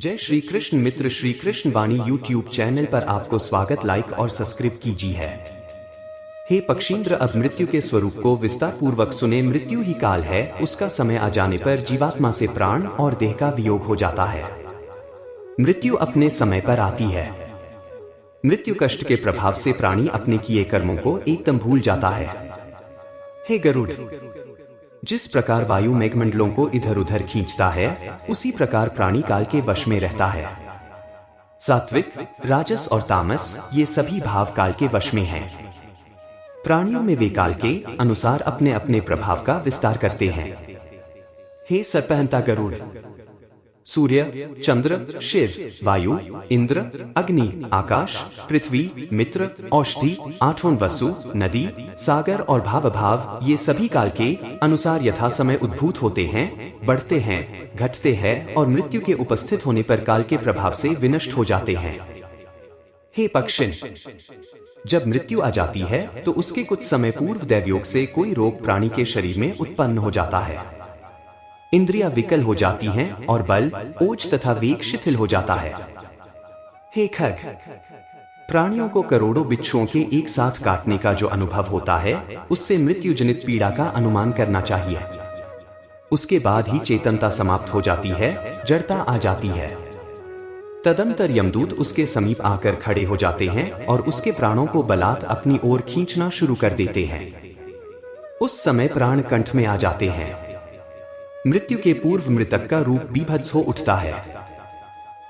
जय श्री कृष्ण मित्र, श्री कृष्ण वाणी YouTube channel पर आपको स्वागत। लाइक और सब्सक्राइब कीजिए है। हे पक्षींद्र, अब मृत्यु के स्वरूप को विस्तार पूर्वक सुने। मृत्यु ही काल है, उसका समय आ जाने पर जीवात्मा से प्राण और देह का वियोग हो जाता है। मृत्यु अपने समय पर आती है। मृत्यु कष्ट के प्रभाव से प्राणी अपने किए कर्मों को एकदम भूल जाता है। हे गरुड़, जिस प्रकार वायु मेघमंडलों को इधर उधर खींचता है, उसी प्रकार प्राणी काल के वश में रहता है। सात्विक, राजस और तामस ये सभी भाव काल के वश में हैं। प्राणियों में वे काल के अनुसार अपने अपने प्रभाव का विस्तार करते हैं। हे सर्पहंता गरुड़, सूर्य, चंद्र, शिव, वायु, इंद्र, अग्नि, आकाश, पृथ्वी, मित्र, औषधि, आठों वसु, नदी, सागर और भाव भाव ये सभी काल के अनुसार यथा समय उद्भूत होते हैं, बढ़ते हैं, घटते हैं और मृत्यु के उपस्थित होने पर काल के प्रभाव से विनष्ट हो जाते हैं। हे पक्षिण, जब मृत्यु आ जाती है तो उसके कुछ समय पूर्व दैवयोग से कोई रोग प्राणी के शरीर में उत्पन्न हो जाता है। इंद्रियां विकल हो जाती हैं और बल, ओज तथा वेग शिथिल हो जाता है। हे खग, प्राणियों को करोड़ों बिच्छुओं के एक साथ काटने का जो अनुभव होता है, उससे मृत्यु जनित पीड़ा का अनुमान करना चाहिए। उसके बाद ही चेतनता समाप्त हो जाती है, जड़ता आ जाती है। तदंतर यमदूत उसके समीप आकर खड़े हो जाते हैं और उसके प्राणों को बलात् अपनी ओर खींचना शुरू कर देते हैं। उस समय प्राण कंठ में आ जाते हैं। मृत्यु के पूर्व मृतक का रूप बीभत्स हो उठता है।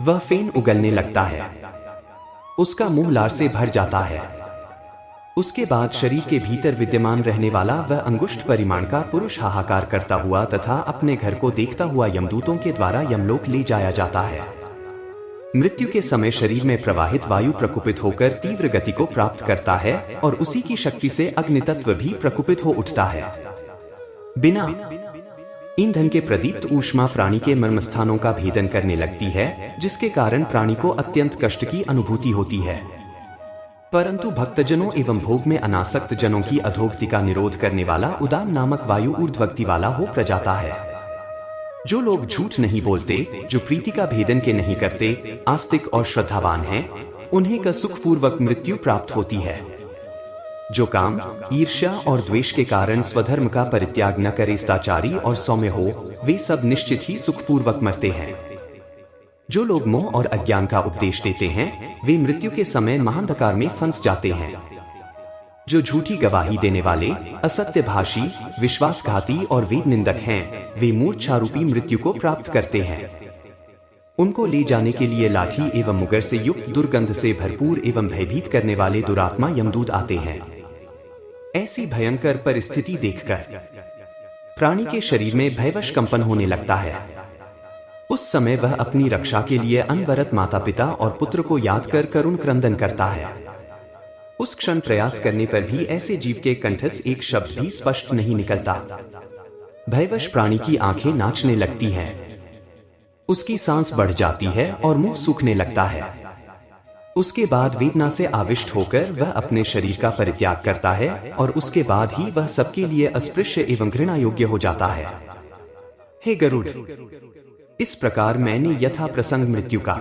वह फेन उगलने लगता है। उसका मुंह लार से भर जाता है। उसके बाद शरीर के भीतर विद्यमान रहने वाला वह अंगुष्ठ परिमाण का पुरुष हाहाकार करता हुआ तथा अपने घर को देखता हुआ यमदूतों के द्वारा यमलोक ले जाया जाता है। मृत्यु के समय शरीर में प्रवाहित वायु प्रकुपित होकर तीव्र गति को प्राप्त करता है और उसी की शक्ति से अग्नि तत्व भी प्रकुपित हो उठता है। बिना ईंधन के प्रदीप्त ऊष्मा प्राणी के मर्मस्थानों का भेदन करने लगती है, जिसके कारण प्राणी को अत्यंत कष्ट की अनुभूति होती है। परंतु भक्तजनों एवं भोग में अनासक्त जनों की अधोगति का निरोध करने वाला उदाम नामक वायु ऊर्ध्वगति वाला हो प्रजाता है। जो लोग झूठ नहीं बोलते, जो प्रीति का भेदन के नहीं करते, आस्तिक और श्रद्धावान हैं, उन्हें का सुखपूर्वक मृत्यु प्राप्त होती है। जो काम, ईर्ष्या और द्वेष के कारण स्वधर्म का परित्याग न करे, सदाचारी और सौम्य हो, वे सब निश्चित ही सुखपूर्वक मरते हैं। जो लोग मोह और अज्ञान का उपदेश देते हैं, वे मृत्यु के समय महांधकार में फंस जाते हैं। जो झूठी गवाही देने वाले, असत्यभाषी, विश्वासघाती और वेद निंदक हैं, वे मूर्छारूपी मृत्यु को प्राप्त करते हैं। उनको ले जाने के लिए लाठी एवं मुगर से युक्त दुर्गंध से भरपूर एवं भयभीत करने वाले दुरात्मा यमदूत आते हैं। ऐसी भयंकर परिस्थिति देखकर प्राणी के शरीर में भयवश कंपन होने लगता है। उस समय वह अपनी रक्षा के लिए अनवरत माता पिता और पुत्र को याद कर करुण क्रंदन करता है। उस क्षण प्रयास करने पर भी ऐसे जीव के कंठ से एक शब्द भी स्पष्ट नहीं निकलता। भयवश प्राणी की आंखें नाचने लगती हैं। उसकी सांस बढ़ जाती है और मुंह सूखने लगता है। उसके बाद वेदना से आविष्ट होकर वह अपने शरीर का परित्याग करता है और उसके बाद ही वह सबके लिए अस्पृश्य एवं घृणा योग्य हो जाता है। हे गरुड़, इस प्रकार मैंने यथा प्रसंग मृत्यु का